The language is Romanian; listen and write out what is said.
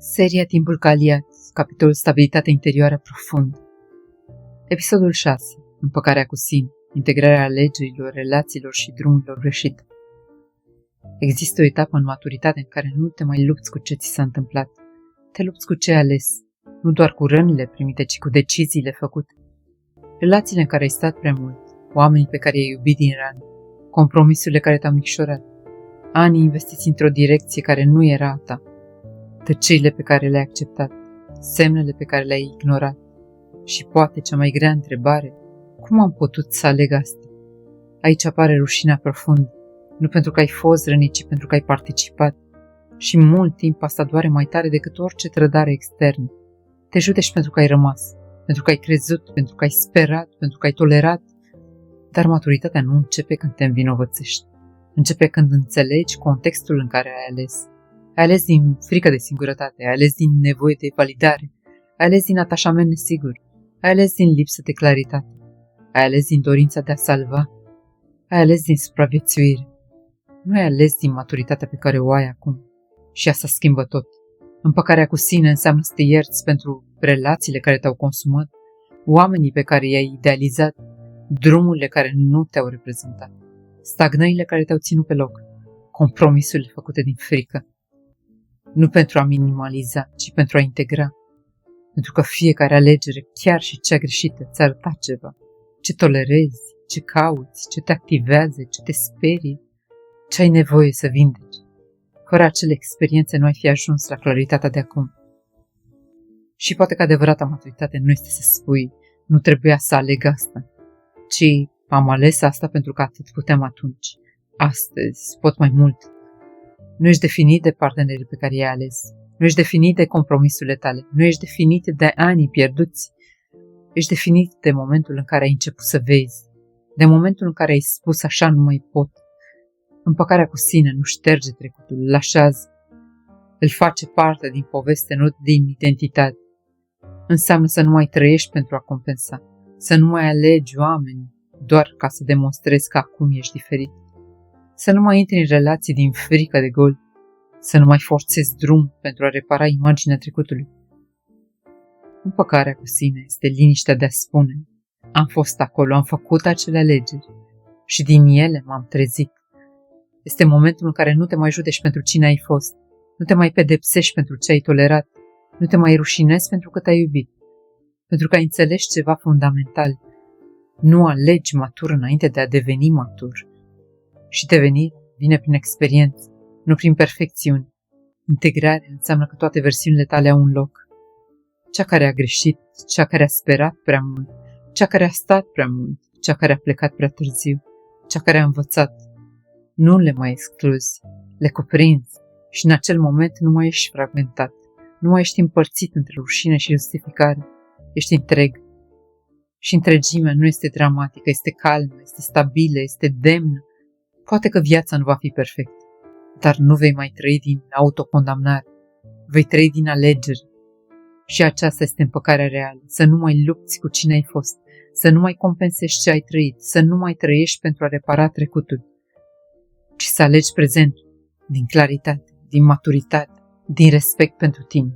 Seria Timpul Caliat, capitolul Stabilitatea interioară profundă. Episodul 6. Împăcarea cu sine, integrarea alegerilor, relațiilor și drumurilor greșite. Există o etapă în maturitate în care nu te mai lupți cu ce ți s-a întâmplat. Te lupți cu ce ai ales, nu doar cu rănile primite, ci cu deciziile făcute. Relațiile în care ai stat prea mult, oamenii pe care i-ai iubit din rană, compromisurile care te-au micșorat, anii investiți într-o direcție care nu era a ta, tăcerile pe care le-ai acceptat, semnele pe care le-ai ignorat și poate cea mai grea întrebare, cum am putut să aleg asta? Aici apare rușinea profundă, nu pentru că ai fost rănit, ci pentru că ai participat. Și mult timp asta doare mai tare decât orice trădare externă. Te judești pentru că ai rămas, pentru că ai crezut, pentru că ai sperat, pentru că ai tolerat. Dar maturitatea nu începe când te învinovățești. Începe când înțelegi contextul în care ai ales. Ai ales din frică de singurătate, ai ales din nevoie de validare, ai ales din atașament nesigur, ai ales din lipsă de claritate, ai ales din dorința de a salva, ai ales din supraviețuire. Nu ai ales din maturitatea pe care o ai acum. Și asta schimbă tot. Împăcarea cu sine înseamnă să te ierți pentru relațiile care te-au consumat, oamenii pe care i-ai idealizat, drumurile care nu te-au reprezentat, stagnările care te-au ținut pe loc, compromisurile făcute din frică. Nu pentru a minimaliza, ci pentru a integra. Pentru că fiecare alegere, chiar și cea greșită, ți-a arătat ceva. Ce tolerezi, ce cauți, ce te activează, ce te sperie, ce ai nevoie să vindeci. Fără acele experiențe nu ai fi ajuns la claritatea de acum. Și poate că adevărata maturitate nu este să spui, nu trebuia să aleg asta, ci am ales asta pentru că atât puteam atunci. Astăzi pot mai mult. Nu ești definit de partenerii pe care i-ai ales. Nu ești definit de compromisurile tale. Nu ești definit de anii pierduți. Ești definit de momentul în care ai început să vezi. De momentul în care ai spus așa nu mai pot. Împăcarea cu sine nu șterge trecutul, îl așează. Îl face parte din poveste, nu din identitate. Înseamnă să nu mai trăiești pentru a compensa. Să nu mai alegi oameni doar ca să demonstrezi că acum ești diferit. Să nu mai intri în relații din frică de gol, să nu mai forțezi drum pentru a repara imaginea trecutului. Împăcarea cu sine este liniștea de a spune, am fost acolo, am făcut acele alegeri și din ele m-am trezit. Este momentul în care nu te mai judești pentru cine ai fost, nu te mai pedepsești pentru ce ai tolerat, nu te mai rușinezi pentru că te-ai iubit, pentru că ai înțeles ceva fundamental. Nu alegi matur înainte de a deveni matur. Și devenirea vine prin experiență, nu prin perfecțiuni. Integrarea înseamnă că toate versiunile tale au un loc. Cea care a greșit, cea care a sperat prea mult, cea care a stat prea mult, cea care a plecat prea târziu, cea care a învățat. Nu le mai excluzi, le cuprinzi și în acel moment nu mai ești fragmentat, nu mai ești împărțit între rușine și justificare, ești întreg. Și întregimea nu este dramatică, este calmă, este stabilă, este demnă. Poate că viața nu va fi perfectă, dar nu vei mai trăi din autocondamnare, vei trăi din alegeri. Și aceasta este împăcarea reală, să nu mai lupți cu cine ai fost, să nu mai compensezi ce ai trăit, să nu mai trăiești pentru a repara trecutul, ci să alegi prezentul, din claritate, din maturitate, din respect pentru tine.